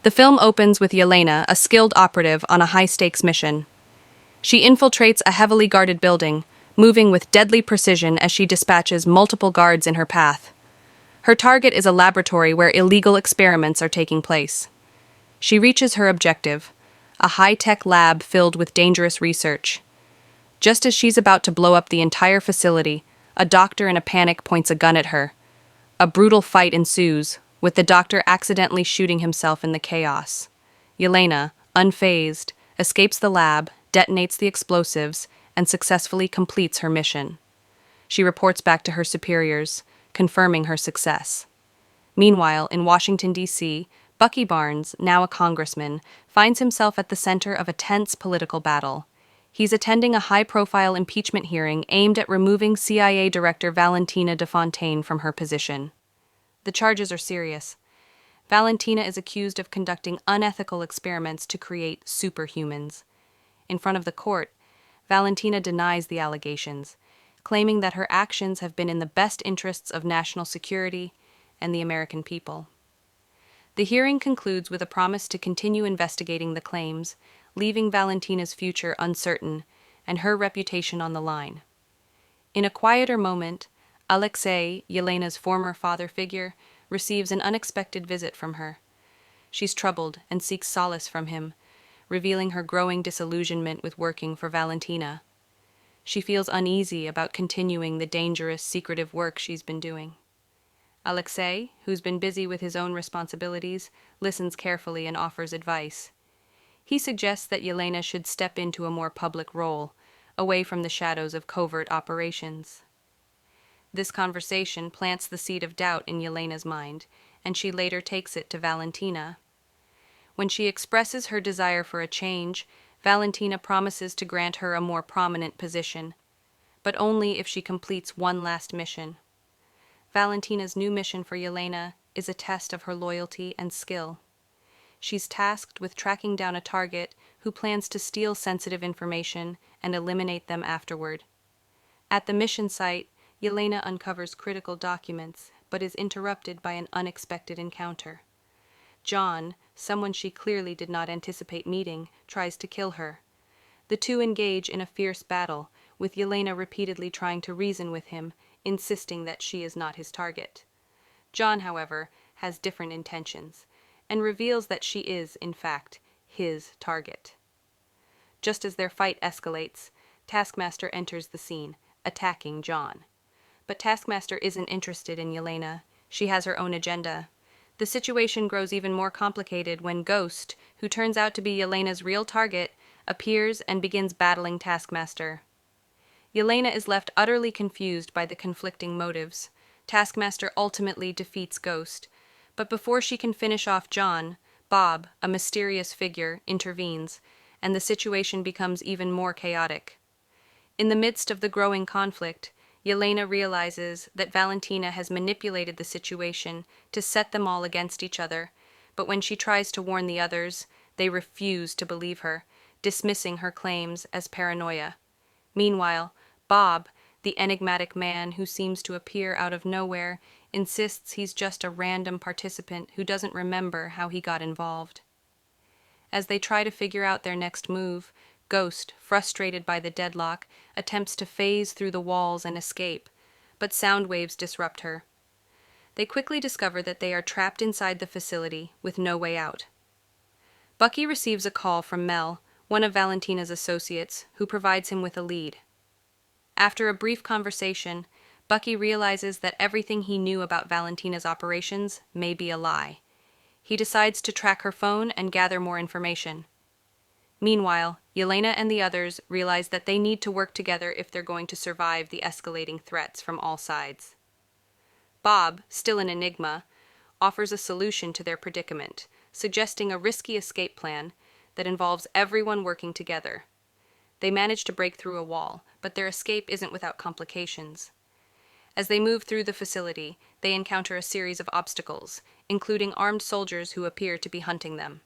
The film opens with Yelena, a skilled operative on a high-stakes mission. She infiltrates a heavily guarded building, moving with deadly precision as she dispatches multiple guards in her path. Her target is a laboratory where illegal experiments are taking place. She reaches her objective, a high-tech lab filled with dangerous research. Just as she's about to blow up the entire facility, a doctor in a panic points a gun at her. A brutal fight ensues, with the doctor accidentally shooting himself in the chaos. Yelena, unfazed, escapes the lab, detonates the explosives, and successfully completes her mission. She reports back to her superiors, confirming her success. Meanwhile, in Washington, D.C., Bucky Barnes, now a congressman, finds himself at the center of a tense political battle. He's attending a high-profile impeachment hearing aimed at removing CIA Director Valentina de Fontaine from her position. The charges are serious. Valentina is accused of conducting unethical experiments to create superhumans. In front of the court, Valentina denies the allegations, claiming that her actions have been in the best interests of national security and the American people. The hearing concludes with a promise to continue investigating the claims, leaving Valentina's future uncertain and her reputation on the line. In a quieter moment, Alexei, Yelena's former father figure, receives an unexpected visit from her. She's troubled and seeks solace from him, revealing her growing disillusionment with working for Valentina. She feels uneasy about continuing the dangerous, secretive work she's been doing. Alexei, who's been busy with his own responsibilities, listens carefully and offers advice. He suggests that Yelena should step into a more public role, away from the shadows of covert operations. This conversation plants the seed of doubt in Yelena's mind, and she later takes it to Valentina. When she expresses her desire for a change, Valentina promises to grant her a more prominent position, but only if she completes one last mission. Valentina's new mission for Yelena is a test of her loyalty and skill. She's tasked with tracking down a target who plans to steal sensitive information and eliminate them afterward. At the mission site, Yelena uncovers critical documents, but is interrupted by an unexpected encounter. John, someone she clearly did not anticipate meeting, tries to kill her. The two engage in a fierce battle, with Yelena repeatedly trying to reason with him, insisting that she is not his target. John, however, has different intentions, and reveals that she is, in fact, his target. Just as their fight escalates, Taskmaster enters the scene, attacking John. But Taskmaster isn't interested in Yelena. She has her own agenda. The situation grows even more complicated when Ghost, who turns out to be Yelena's real target, appears and begins battling Taskmaster. Yelena is left utterly confused by the conflicting motives. Taskmaster ultimately defeats Ghost, but before she can finish off John, Bob, a mysterious figure, intervenes, and the situation becomes even more chaotic. In the midst of the growing conflict, Yelena realizes that Valentina has manipulated the situation to set them all against each other, but when she tries to warn the others, they refuse to believe her, dismissing her claims as paranoia. Meanwhile, Bob, the enigmatic man who seems to appear out of nowhere, insists he's just a random participant who doesn't remember how he got involved. As they try to figure out their next move, Ghost, frustrated by the deadlock, attempts to phase through the walls and escape, but sound waves disrupt her. They quickly discover that they are trapped inside the facility with no way out. Bucky receives a call from Mel, one of Valentina's associates, who provides him with a lead. After a brief conversation, Bucky realizes that everything he knew about Valentina's operations may be a lie. He decides to track her phone and gather more information. Meanwhile, Yelena and the others realize that they need to work together if they're going to survive the escalating threats from all sides. Bob, still an enigma, offers a solution to their predicament, suggesting a risky escape plan that involves everyone working together. They manage to break through a wall, but their escape isn't without complications. As they move through the facility, they encounter a series of obstacles, including armed soldiers who appear to be hunting them.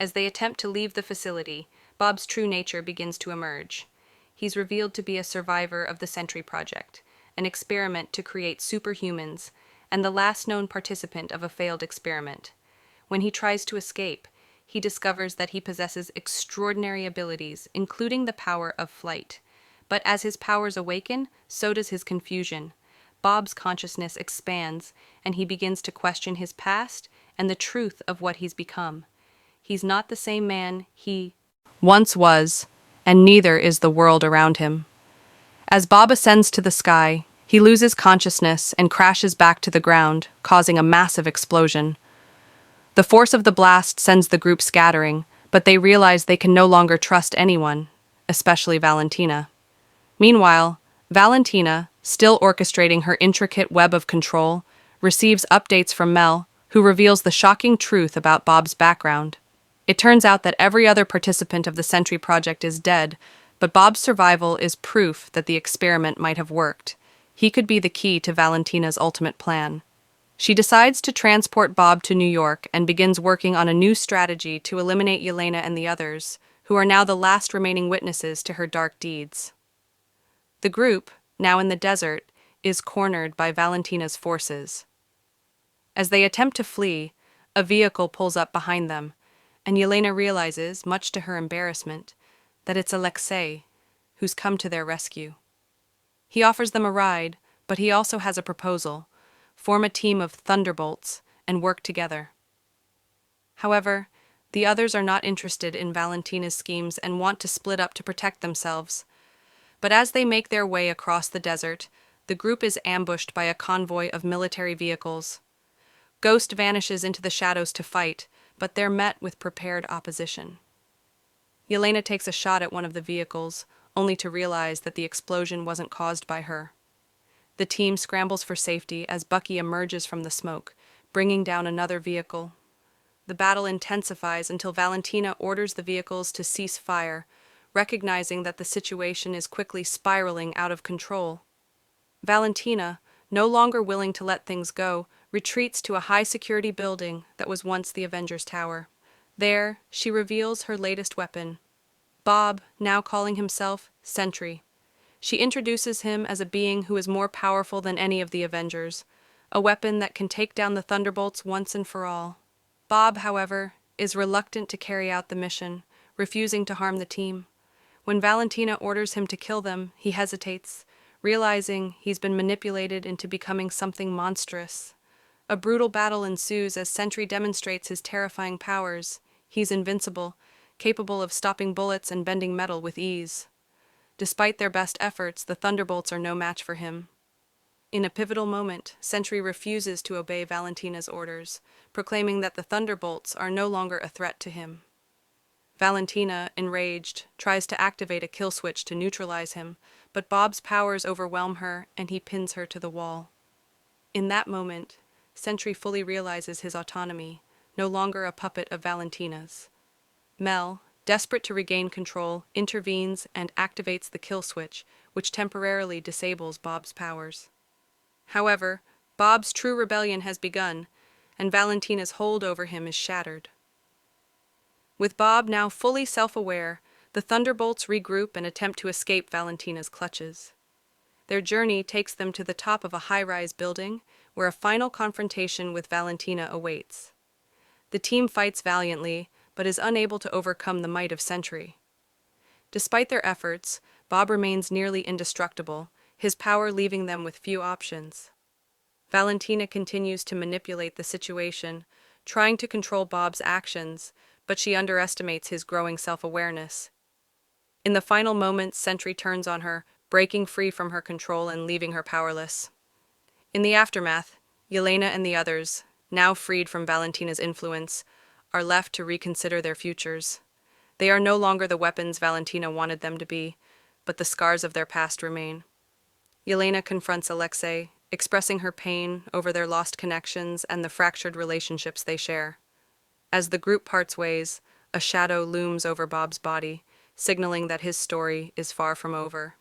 As they attempt to leave the facility, Bob's true nature begins to emerge. He's revealed to be a survivor of the Sentry Project, an experiment to create superhumans, and the last known participant of a failed experiment. When he tries to escape, he discovers that he possesses extraordinary abilities, including the power of flight. But as his powers awaken, so does his confusion. Bob's consciousness expands, and he begins to question his past and the truth of what he's become. He's not the same man he once was, and neither is the world around him. As Bob ascends to the sky, he loses consciousness and crashes back to the ground, causing a massive explosion. The force of the blast sends the group scattering, but they realize they can no longer trust anyone, especially Valentina. Meanwhile, Valentina, still orchestrating her intricate web of control, receives updates from Mel, who reveals the shocking truth about Bob's background. It turns out that every other participant of the Sentry project is dead, but Bob's survival is proof that the experiment might have worked. He could be the key to Valentina's ultimate plan. She decides to transport Bob to New York and begins working on a new strategy to eliminate Yelena and the others, who are now the last remaining witnesses to her dark deeds. The group, now in the desert, is cornered by Valentina's forces. As they attempt to flee, a vehicle pulls up behind them, and Yelena realizes, much to her embarrassment, that it's Alexei, who's come to their rescue. He offers them a ride, but he also has a proposal: form a team of Thunderbolts and work together. However, the others are not interested in Valentina's schemes and want to split up to protect themselves. But as they make their way across the desert, the group is ambushed by a convoy of military vehicles. Ghost vanishes into the shadows to fight, but they're met with prepared opposition. Yelena takes a shot at one of the vehicles, only to realize that the explosion wasn't caused by her. The team scrambles for safety as Bucky emerges from the smoke, bringing down another vehicle. The battle intensifies until Valentina orders the vehicles to cease fire, recognizing that the situation is quickly spiraling out of control. Valentina, no longer willing to let things go, retreats to a high-security building that was once the Avengers Tower. There, she reveals her latest weapon, Bob, now calling himself Sentry. She introduces him as a being who is more powerful than any of the Avengers, a weapon that can take down the Thunderbolts once and for all. Bob, however, is reluctant to carry out the mission, refusing to harm the team. When Valentina orders him to kill them, he hesitates, realizing he's been manipulated into becoming something monstrous. A brutal battle ensues as Sentry demonstrates his terrifying powers. He's invincible, capable of stopping bullets and bending metal with ease. Despite their best efforts, the Thunderbolts are no match for him. In a pivotal moment, Sentry refuses to obey Valentina's orders, proclaiming that the Thunderbolts are no longer a threat to him. Valentina, enraged, tries to activate a kill switch to neutralize him, but Bob's powers overwhelm her and he pins her to the wall. In that moment, Sentry fully realizes his autonomy, no longer a puppet of Valentina's. Mel, desperate to regain control, intervenes and activates the kill switch, which temporarily disables Bob's powers. However, Bob's true rebellion has begun, and Valentina's hold over him is shattered. With Bob now fully self-aware, the Thunderbolts regroup and attempt to escape Valentina's clutches. Their journey takes them to the top of a high-rise building, where a final confrontation with Valentina awaits. The team fights valiantly, but is unable to overcome the might of Sentry. Despite their efforts, Bob remains nearly indestructible, his power leaving them with few options. Valentina continues to manipulate the situation, trying to control Bob's actions, but she underestimates his growing self-awareness. In the final moments, Sentry turns on her, breaking free from her control and leaving her powerless. In the aftermath, Yelena and the others, now freed from Valentina's influence, are left to reconsider their futures. They are no longer the weapons Valentina wanted them to be, but the scars of their past remain. Yelena confronts Alexei, expressing her pain over their lost connections and the fractured relationships they share. As the group parts ways, a shadow looms over Bob's body, signaling that his story is far from over.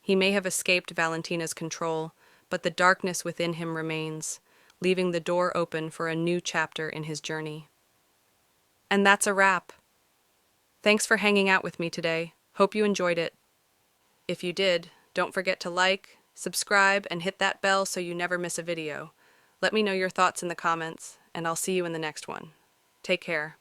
He may have escaped Valentina's control, but the darkness within him remains, leaving the door open for a new chapter in his journey. And that's a wrap. Thanks for hanging out with me today. Hope you enjoyed it. If you did, don't forget to like, subscribe, and hit that bell so you never miss a video. Let me know your thoughts in the comments, and I'll see you in the next one. Take care.